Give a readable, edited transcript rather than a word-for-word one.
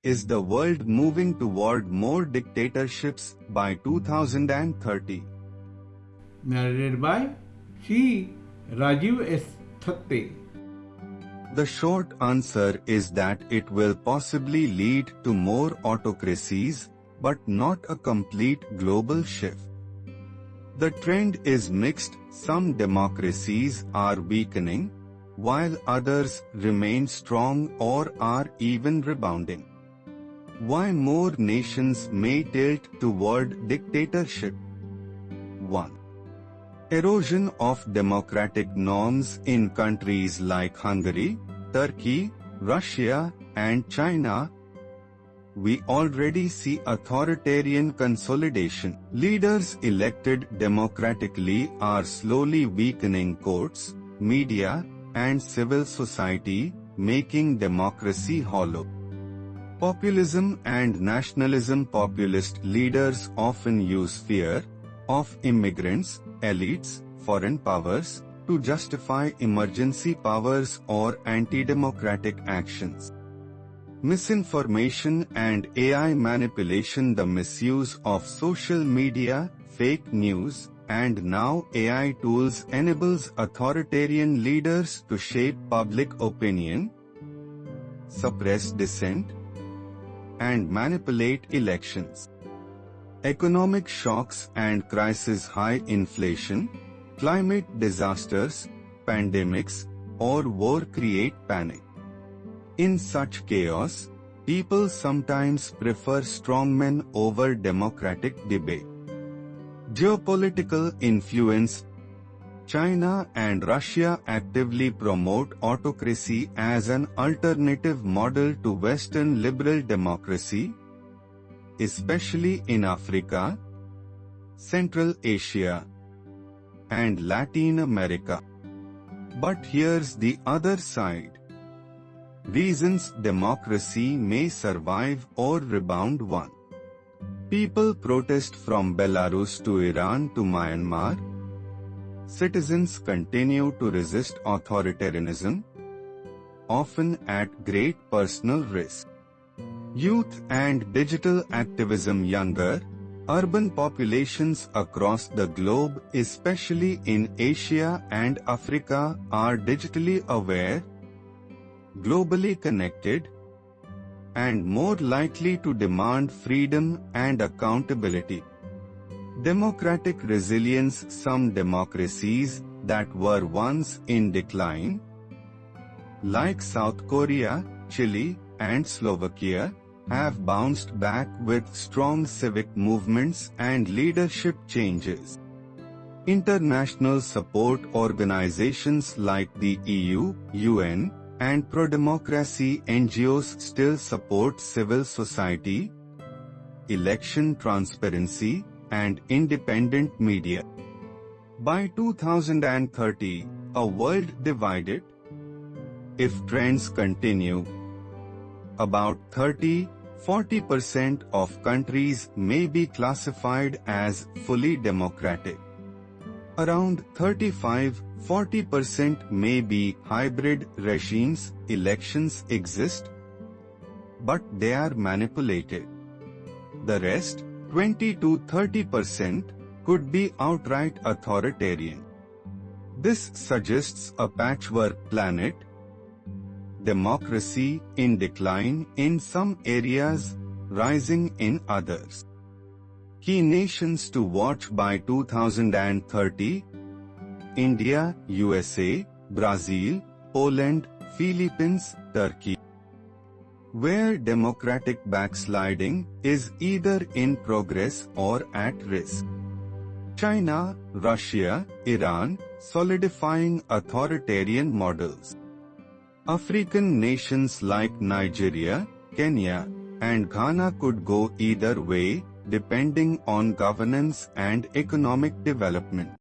Is the world moving toward more dictatorships by 2030? Narrated by Shri, Rajeev S. Thatte. The short answer is that it will possibly lead to more autocracies, but not a complete global shift. The trend is mixed. Some democracies are weakening, while others remain strong or are even rebounding. Why more nations may tilt toward dictatorship? 1. Erosion of democratic norms in countries like Hungary, Turkey, Russia, and China. We already see authoritarian consolidation. Leaders elected democratically are slowly weakening courts, media, and civil society, making democracy hollow. Populism and nationalism. Populist leaders often use fear of immigrants, elites, foreign powers, to justify emergency powers or anti-democratic actions. Misinformation and AI manipulation. The misuse of social media, fake news, and now AI tools enables authoritarian leaders to shape public opinion, suppress dissent, and manipulate elections. Economic shocks and crises. High inflation, climate disasters, pandemics, or war create panic. In such chaos, people sometimes prefer strongmen over democratic debate. Geopolitical influence. China and Russia actively promote autocracy as an alternative model to Western liberal democracy, especially in Africa, Central Asia, and Latin America. But here's the other side. Reasons democracy may survive or rebound. 1. People protest from Belarus to Iran to Myanmar. Citizens continue to resist authoritarianism, often at great personal risk. Youth and digital activism. Younger, urban populations across the globe, especially in Asia and Africa, are digitally aware, globally connected, and more likely to demand freedom and accountability. Democratic resilience. Some democracies that were once in decline, like South Korea, Chile, and Slovakia, have bounced back with strong civic movements and leadership changes. International support. Organizations like the EU, UN, and pro-democracy NGOs still support civil society, election transparency, and independent media. By 2030, a world divided? If trends continue, about 30–40% of countries may be classified as fully democratic. Around 35–40% may be hybrid regimes. Elections exist, but they are manipulated. The rest, 20–30%, could be outright authoritarian. This suggests a patchwork planet. Democracy in decline in some areas, rising in others. Key nations to watch by 2030: India, USA, Brazil, Poland, Philippines, Turkey. Where democratic backsliding is either in progress or at risk. China, Russia, Iran, solidifying authoritarian models. African nations like Nigeria, Kenya, and Ghana could go either way, depending on governance and economic development.